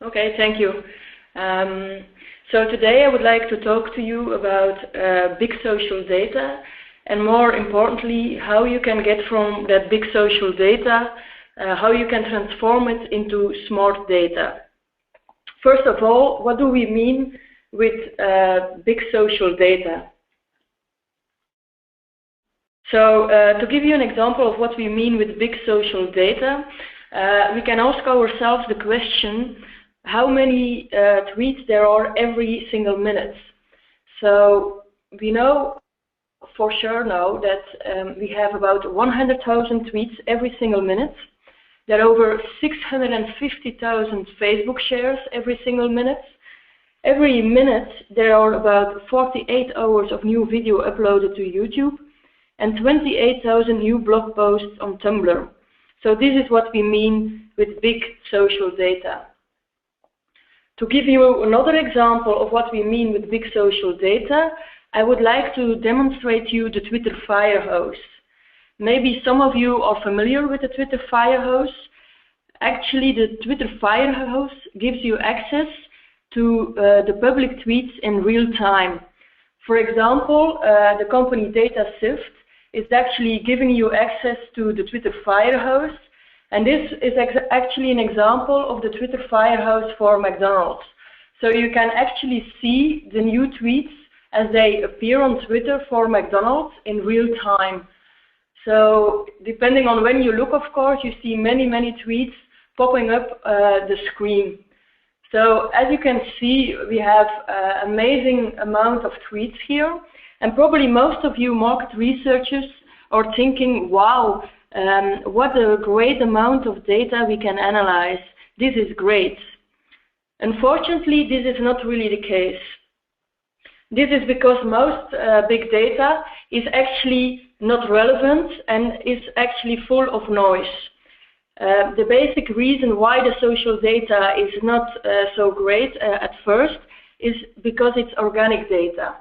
Okay, thank you. So today I would like to talk to you about big social data, and more importantly, how you can get from that big social data, how you can transform it into smart data. First of all, what do we mean with big social data? So to give you an example of what we mean with big social data, we can ask ourselves the question, how many tweets there are every single minute? So we know for sure now that we have about 100,000 tweets every single minute. There are over 650,000 Facebook shares every single minute. Every minute there are about 48 hours of new video uploaded to YouTube and 28,000 new blog posts on Tumblr. So this is what we mean with big social data. To give you another example of what we mean with big social data, I would like to demonstrate to you the Twitter Firehose. Maybe some of you are familiar with the Twitter Firehose. Actually, the Twitter Firehose gives you access to the public tweets in real time. For example, the company DataSift is actually giving you access to the Twitter Firehose, and this is actually an example of the Twitter Firehose for McDonald's. So you can actually see the new tweets as they appear on Twitter for McDonald's in real time. So depending on when you look, of course, you see many tweets popping up the screen. So as you can see, we have an amazing amount of tweets here, and probably most of you market researchers are thinking, wow, what a great amount of data we can analyze. This is great. Unfortunately, this is not really the case. This is because most big data is actually not relevant and is actually full of noise. The basic reason why the social data is not so great at first is because it's organic data.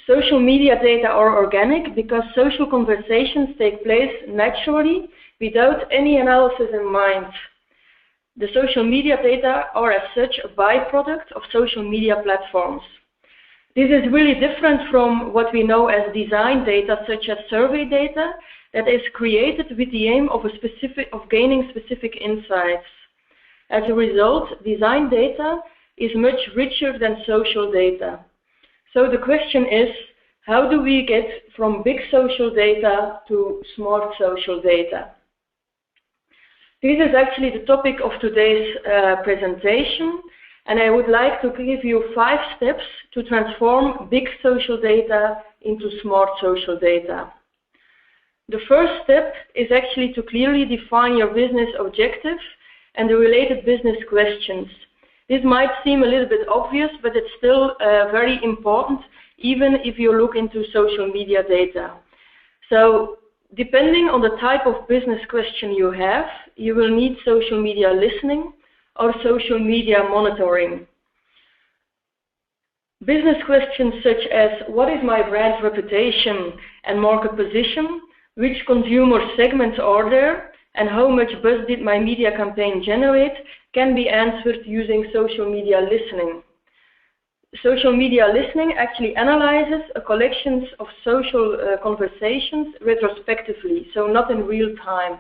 Social media data are organic because social conversations take place naturally without any analysis in mind. The social media data are as such a byproduct of social media platforms. This is really different from what we know as design data, such as survey data, that is created with the aim of gaining specific insights. As a result, design data is much richer than social data. So the question is, how do we get from big social data to smart social data? This is actually the topic of today's presentation, and I would like to give you 5 steps to transform big social data into smart social data. The first step is actually to clearly define your business objective and the related business questions. This might seem a little bit obvious, but it's still very important, even if you look into social media data. So, depending on the type of business question you have, you will need social media listening or social media monitoring. Business questions such as, what is my brand reputation and market position? Which consumer segments are there? And how much buzz did my media campaign generate? Can be answered using social media listening. Social media listening actually analyzes a collection of social conversations retrospectively, so not in real time.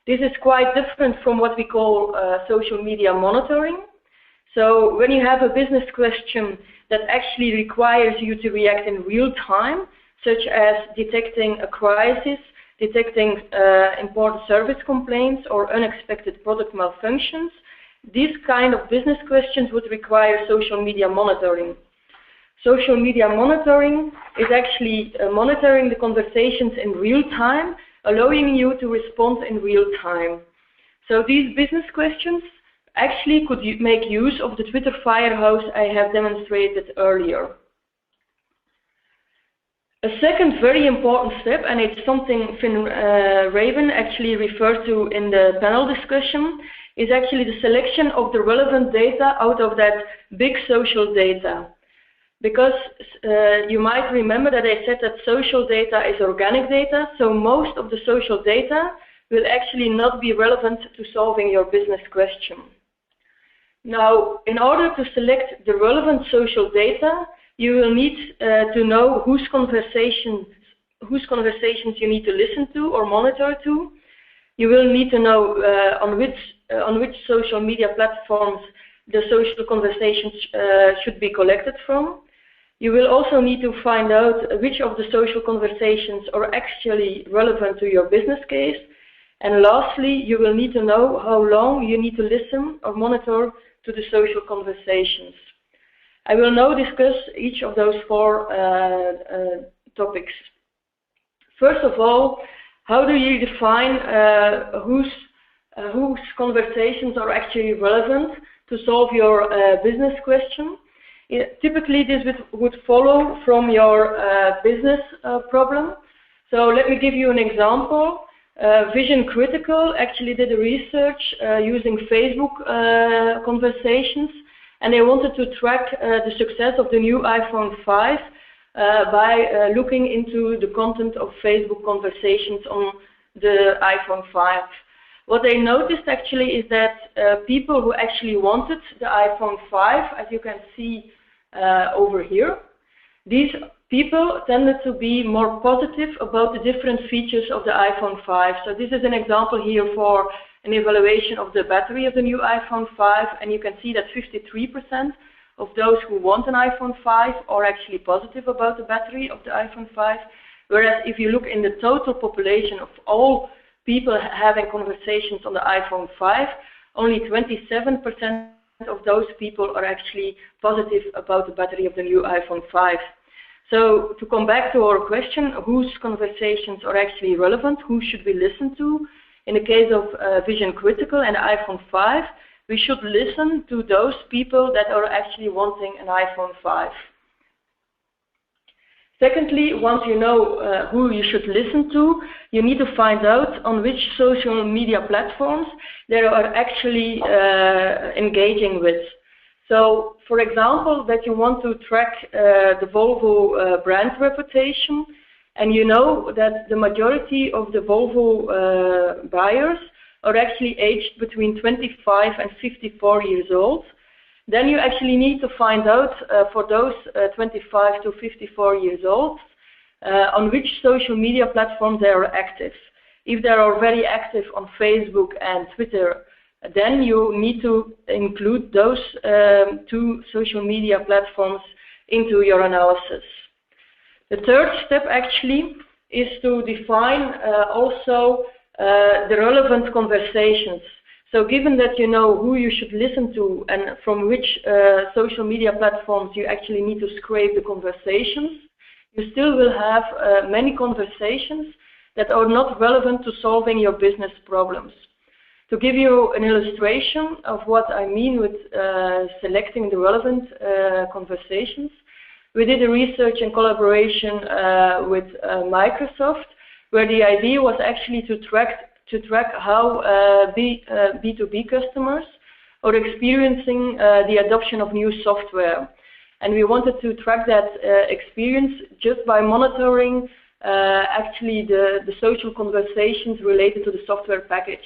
This is quite different from what we call social media monitoring. So when you have a business question that actually requires you to react in real time, such as detecting a crisis, detecting important service complaints or unexpected product malfunctions, these kind of business questions would require social media monitoring. Social media monitoring is actually monitoring the conversations in real time, allowing you to respond in real time. So these business questions actually could make use of the Twitter Firehose I have demonstrated earlier. A second very important step, and it's something Finn Raven actually referred to in the panel discussion, is actually the selection of the relevant data out of that big social data. Because you might remember that I said that social data is organic data, so most of the social data will actually not be relevant to solving your business question. Now, in order to select the relevant social data, you will need to know whose conversations you need to listen to or monitor to. You will need to know on which social media platforms the social conversations should be collected from. You will also need to find out which of the social conversations are actually relevant to your business case. And lastly, you will need to know how long you need to listen or monitor to the social conversations. I will now discuss each of those four topics. First of all, how do you define whose conversations are actually relevant to solve your business question? Typically, this would follow from your business problem. So let me give you an example. Vision Critical actually did a research using Facebook conversations, and they wanted to track the success of the new iPhone 5 by looking into the content of Facebook conversations on the iPhone 5. What they noticed actually is that people who actually wanted the iPhone 5, as you can see over here, these people tended to be more positive about the different features of the iPhone 5. So this is an example here for an evaluation of the battery of the new iPhone 5, and you can see that 53% of those who want an iPhone 5 are actually positive about the battery of the iPhone 5, whereas if you look in the total population of all people having conversations on the iPhone 5, only 27% of those people are actually positive about the battery of the new iPhone 5. So to come back to our question, whose conversations are actually relevant, who should we listen to? In the case of Vision Critical and iPhone 5, we should listen to those people that are actually wanting an iPhone 5. Secondly, once you know who you should listen to, you need to find out on which social media platforms they are actually engaging with. So, for example, that you want to track the Volvo brand reputation, and you know that the majority of the Volvo buyers are actually aged between 25 and 54 years old, then you actually need to find out for those 25 to 54 years old on which social media platforms they are active. If they are very active on Facebook and Twitter, then you need to include those two social media platforms into your analysis. The third step actually is to define also the relevant conversations. So given that you know who you should listen to and from which social media platforms you actually need to scrape the conversations, you still will have many conversations that are not relevant to solving your business problems. To give you an illustration of what I mean with selecting the relevant conversations, we did a research in collaboration with Microsoft, where the idea was actually to track how B2B customers are experiencing the adoption of new software. And we wanted to track that experience just by monitoring actually the social conversations related to the software package.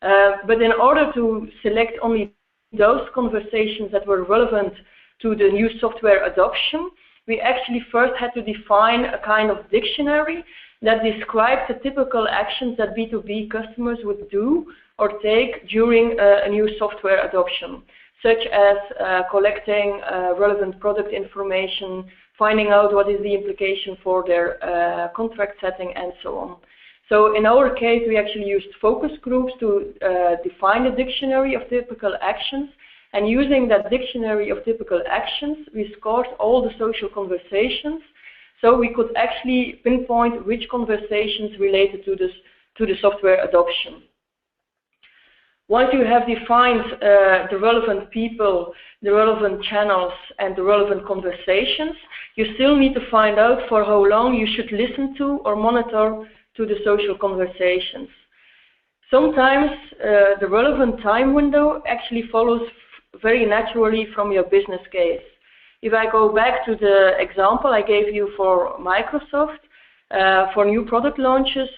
But in order to select only those conversations that were relevant to the new software adoption, we actually first had to define a kind of dictionary that describes the typical actions that B2B customers would do or take during a new software adoption, such as collecting relevant product information, finding out what is the implication for their contract setting, and so on. So in our case, we actually used focus groups to define a dictionary of typical actions, and using that dictionary of typical actions, we scored all the social conversations, so we could actually pinpoint which conversations related to the software adoption. Once you have defined the relevant people, the relevant channels, and the relevant conversations, you still need to find out for how long you should listen to or monitor to the social conversations. Sometimes the relevant time window actually follows very naturally from your business case. If I go back to the example I gave you for Microsoft, for new product launches,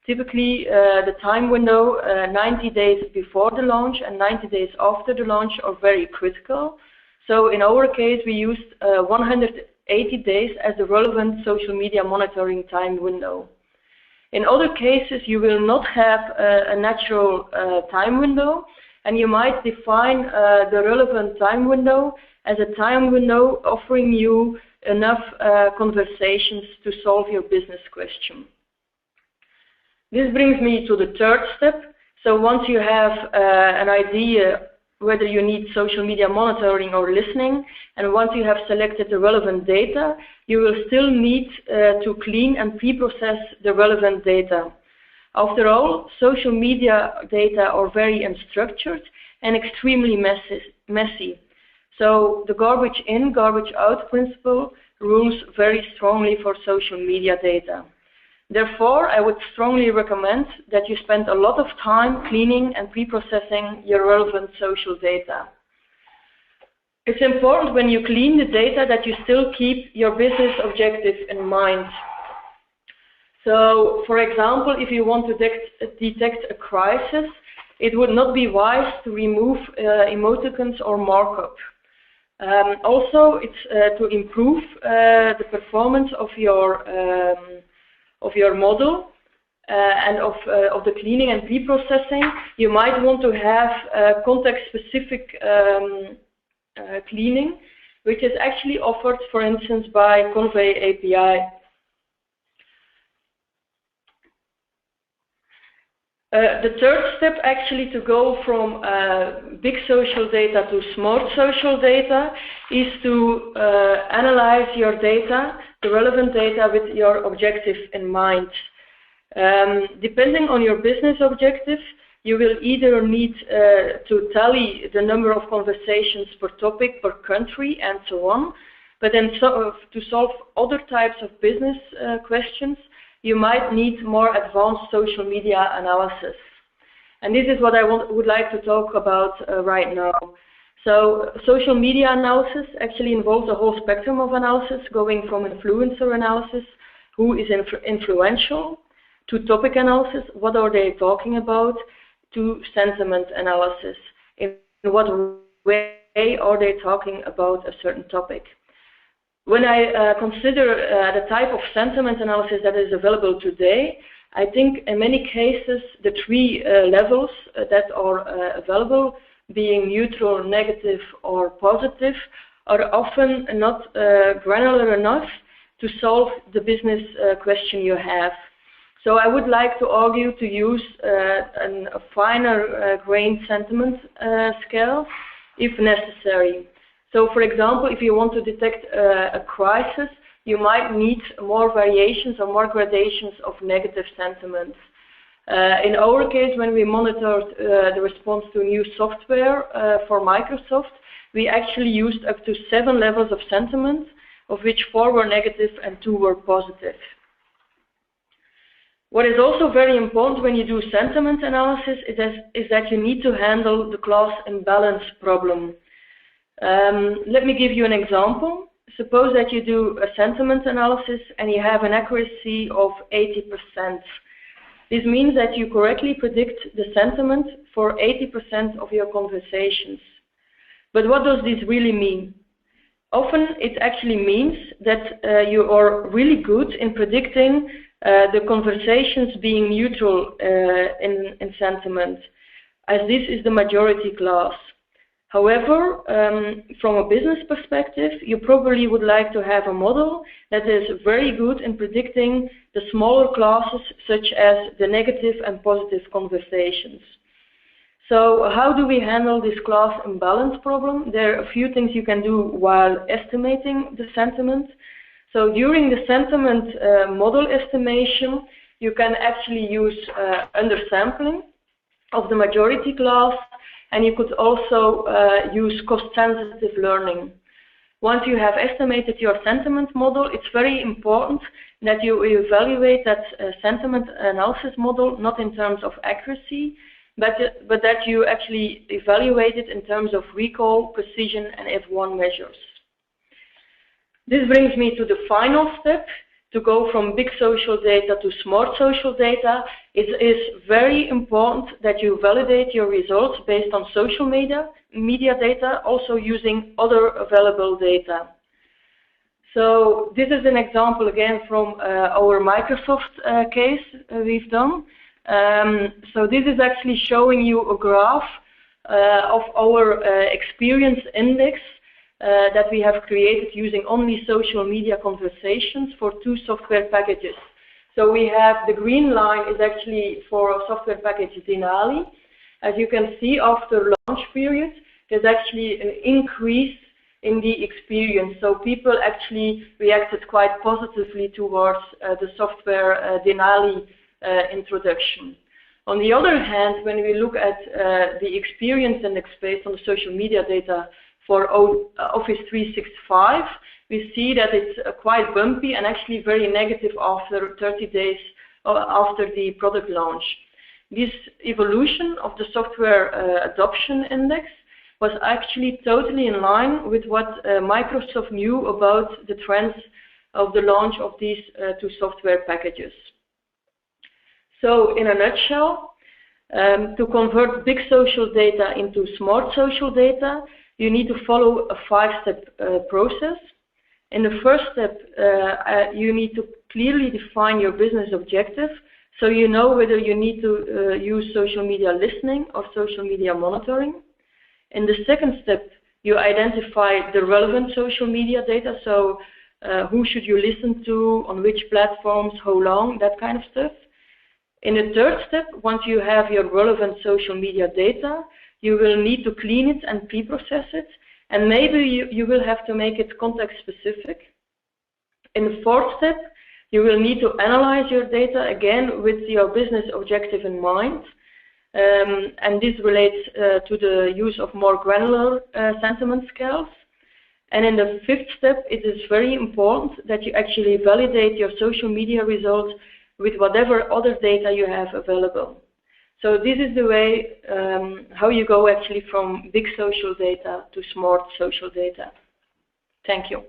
typically the time window 90 days before the launch and 90 days after the launch are very critical. So in our case, we used 180 days as the relevant social media monitoring time window. In other cases, you will not have a natural time window, and you might define the relevant time window as a time window offering you enough conversations to solve your business question. This brings me to the third step. So once you have an idea whether you need social media monitoring or listening, and once you have selected the relevant data, you will still need to clean and pre-process the relevant data. After all, social media data are very unstructured and extremely messy. So the garbage in, garbage out principle rules very strongly for social media data. Therefore, I would strongly recommend that you spend a lot of time cleaning and pre-processing your relevant social data. It's important when you clean the data that you still keep your business objective in mind. So, for example, if you want to detect a crisis, it would not be wise to remove emoticons or markup. Also, it's to improve the performance of your model and of the cleaning and pre-processing. You might want to have context-specific cleaning, which is actually offered, for instance, by Convey API. The third step actually to go from big social data to smart social data is to analyze your data, the relevant data, with your objective in mind. Depending on your business objective, you will either need to tally the number of conversations per topic, per country, and so on. But then to solve other types of business questions, you might need more advanced social media analysis. And this is what I would like to talk about right now. So social media analysis actually involves a whole spectrum of analysis, going from influencer analysis, who is influential, to topic analysis, what are they talking about, to sentiment analysis, in what way are they talking about a certain topic. When I consider the type of sentiment analysis that is available today, I think in many cases the three levels that are available, being neutral, negative, or positive, are often not granular enough to solve the business question you have. So I would like to argue to use a finer grained sentiment scale if necessary. So, for example, if you want to detect a crisis, you might need more variations or more gradations of negative sentiments. In our case, when we monitored the response to new software for Microsoft, we actually used up to 7 levels of sentiment, of which 4 were negative and 2 were positive. What is also very important when you do sentiment analysis is that you need to handle the class imbalance problem. Let me give you an example. Suppose that you do a sentiment analysis and you have an accuracy of 80%. This means that you correctly predict the sentiment for 80% of your conversations. But what does this really mean? Often it actually means that you are really good in predicting the conversations being neutral in sentiment, as this is the majority class. However, from a business perspective, you probably would like to have a model that is very good in predicting the smaller classes, such as the negative and positive conversations. So how do we handle this class imbalance problem? There are a few things you can do while estimating the sentiment. So during the sentiment model estimation, you can actually use undersampling of the majority class, and you could also use cost-sensitive learning. Once you have estimated your sentiment model, it's very important that you evaluate that sentiment analysis model not in terms of accuracy, but that you actually evaluate it in terms of recall, precision, and F1 measures. This brings me to the final step, to go from big social data to smart social data, it is very important that you validate your results based on social media data, also using other available data. So this is an example again from our Microsoft case we've done. So this is actually showing you a graph of our experience index that we have created using only social media conversations for 2 software packages. So we have the green line is actually for a software package Denali. As you can see, after launch period, there's actually an increase in the experience. So people actually reacted quite positively towards the software Denali introduction. On the other hand, when we look at the experience index based on the social media data for Office 365, we see that it's quite bumpy and actually very negative after 30 days after the product launch. This evolution of the software adoption index was actually totally in line with what Microsoft knew about the trends of the launch of these 2 software packages. So in a nutshell, to convert big social data into smart social data, you need to follow a 5-step process. In the first step, you need to clearly define your business objective, so you know whether you need to use social media listening or social media monitoring. In the second step, you identify the relevant social media data, so who should you listen to, on which platforms, how long, that kind of stuff. In the third step, once you have your relevant social media data, you will need to clean it and pre-process it, and maybe you will have to make it context specific. In the fourth step, you will need to analyze your data again with your business objective in mind, and this relates to the use of more granular sentiment scales. And in the fifth step, it is very important that you actually validate your social media results with whatever other data you have available. So this is the way how you go actually from big social data to smart social data. Thank you.